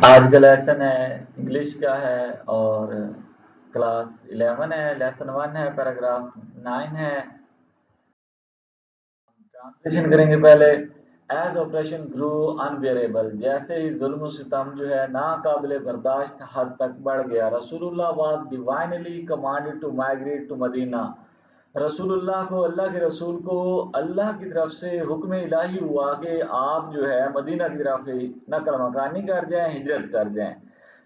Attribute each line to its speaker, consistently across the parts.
Speaker 1: आज का लेसन है इंग्लिश का है और क्लास 11 है, लेसन 1 है, पैराग्राफ 9 है। ट्रांसलेशन करेंगे पहले। एज ऑपरेशन ग्रू अनबियरेबल, जैसे ही जुल्म सितम जो है नाकाबिले बर्दाश्त हद तक बढ़ गया, रसूलुल्लाह was divinely commanded to migrate to Medina. रसूलुल्लाह को, अल्लाह के रसूल को अल्लाह की तरफ से हुक्म इलाही हुआ कि आप जो है मदीना की तरफ नकल मकानी कर जाएं, हिजरत कर जाएं।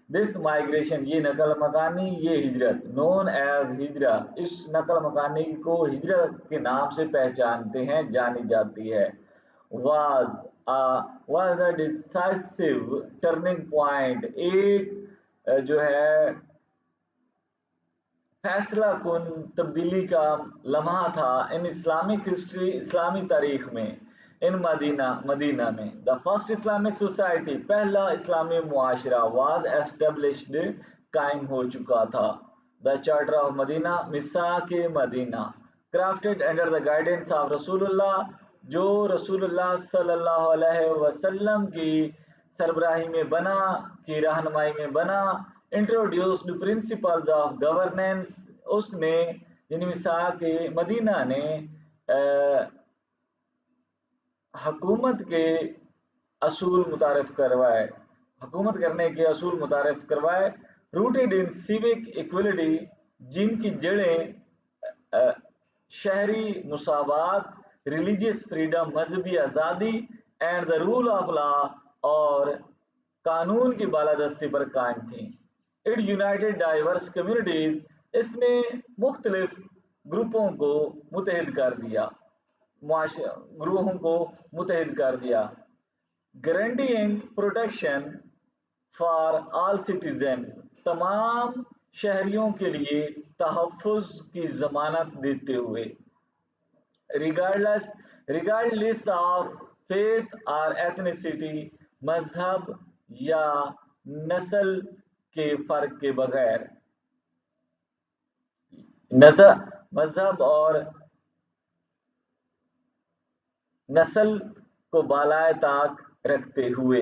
Speaker 1: दिस माइग्रेशन, ये नकल मकानी, ये हिजरत, नोन एज हिजरा, इस नकल मकानी को हिजरत के नाम से पहचानते हैं, जानी जाती है। Was was a decisive turning point, एक जो है फैसला कुन तब्दीली का लम्हा था इन इस्लामिक हिस्ट्री, इस्लामी तारीख में। इन मदीना में द फर्स्ट इस्लामिक सोसाइटी, पहला इस्लामी मुआशरा, वाज एस्टेब्लिश्ड, कायम हो चुका था। The charter of Madina, Misaq Madina, crafted under the guidance of रसूलुल्लाह, जो रसूलुल्लाह सल्लल्लाहु अलैहि वसल्लम की सरबराही में बना, की रहनुमाई में बना। इंट्रोड्यूस्ड प्रिंसिपल्स ऑफ गवर्नेंस, उसने यानी मिसाक मदीना ने हुकूमत के असूल मुतारफ करवाए, हुकूमत करने के असूल मुतारफ करवाए। रूटेड इन सिविक इक्वलिटी, जिनकी जड़ें शहरी मुसावात, रिलीजियस फ्रीडम, मजहबी आज़ादी, and the rule of law, और कानून की बालादस्ती पर कायम थी। इट यूनाइटेड डाइवर्स कम्युनिटीज, इसने मुख्तलिफ ग्रुपों को मुतहद कर दिया, ग्रुपों को मुतहद कर दिया। Guaranteeing protection for all citizen, तमाम शहरियों के लिए तहफ़्फ़ुज़ की ज़मानत देते हुए। रिगार्डलेस ऑफ फेथ और एथनिसिटी, मजहब या नस्ल के फर्क के बगैर, मजहब और नस्ल को बालाए ताक रखते हुए।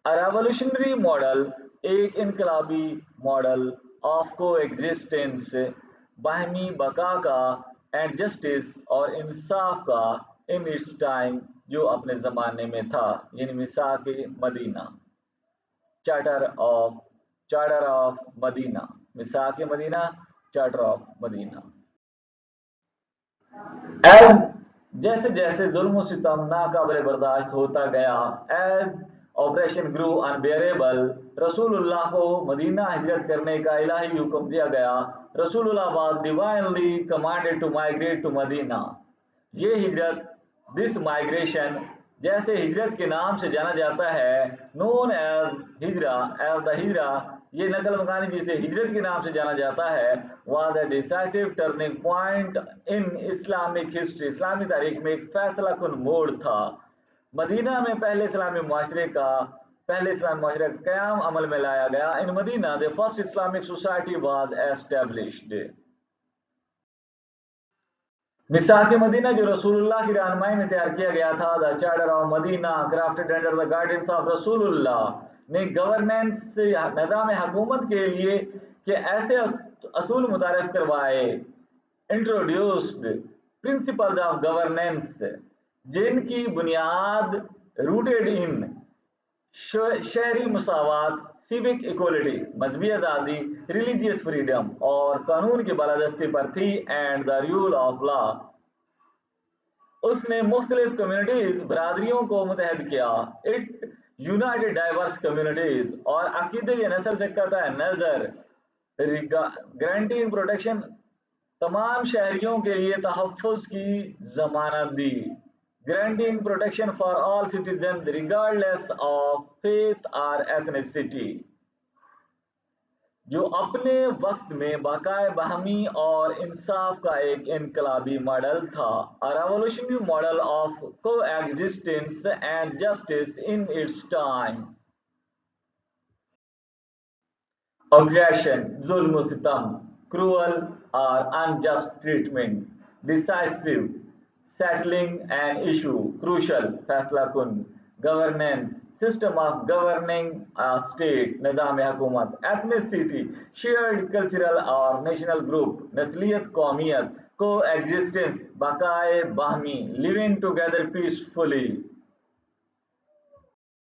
Speaker 1: रेवोल्यूशनरी मॉडल, एक इनकलाबी मॉडल ऑफ को एग्जिस्टेंस, बाहमी बका का, एंड जस्टिस, और इंसाफ का, इन इट्स टाइम, जो अपने ज़माने में था, यानी Misaq Madina. Charter of Madina, Misaq Madina, charter of Madina. As, जैसे जैसे जुल्म सितम नाकाबिले बर्दाश्त होता गया, एज ऑपरेशन ग्रू अनबेरेबल, रसूलुल्लाह को मदीना हिजरत करने का इलाही हुक्म दिया गया। रसूलुल्लाह was divinely commanded to migrate to Medina, ये हिजरत, दिस माइग्रेशन, जैसे हिजरत के नाम से जाना जाता है, नोन एज हिजरा, एज द हिजरा, ये नकल मकानी जिसे हिजरत के नाम से जाना जाता है, was a decisive turning point in Islamic history, इस्लामी तारीख में एक फैसला कुन मोड़ था। मदीना में पहले इस्लामी मुआशरे का क़याम अमल में लाया गया। In Madina the first Islamic society was established. Misaq Madina, जो रसूलुल्लाह की रहनुमाई में तैयार किया गया था, the charter of Madina, crafted under the guidance of रसूलुल्लाह, ने गवर्नेंस, निज़ाम हुकूमत के लिए कि ऐसे असूल मुतारफ करवाए। इंट्रोड्यूस्ड प्रिंसिपल्स ऑफ गवर्नेंस, जिनकी बुनियाद रूटेड इन शहरी मुसावात, सिविक इक्वलिटी, मजहबी आज़ादी, रिलीजियस फ्रीडम, और कानून की बालादस्ती पर थी, and the rule of law, उसने मुख्तलिफ कम्युनिटीज, बरादरियों को मुतहद किया। इट यूनाइटेड डाइवर्स कम्युनिटीज, और अकीदे या नस्ल से कतई नजर, गारंटीइंग प्रोटेक्शन, तमाम शहरियों के लिए तहफ़्फ़ुज़ की जमानत दी। Guaranteeing protection for all citizen regardless of faith और एथनिसिटी, जो अपने वक्त में बकाए बहमी और इंसाफ का एक इनकलाबी मॉडल था। A revolutionary model of coexistence and justice in its time. Objection, जुल्म सितम, क्रूअल और unjust treatment. Decisive, settling an issue, crucial, फैसला कुन। Governance, system of governing state, निज़ाम हुकूमत, एथनिसिटी, शेयर्ड कल्चरल और नेशनल ग्रुप, नस्लियत, कौमियत, को एग्जिस्टेंस, बकाए बाहमी, लिविंग टुगेदर पीसफुली,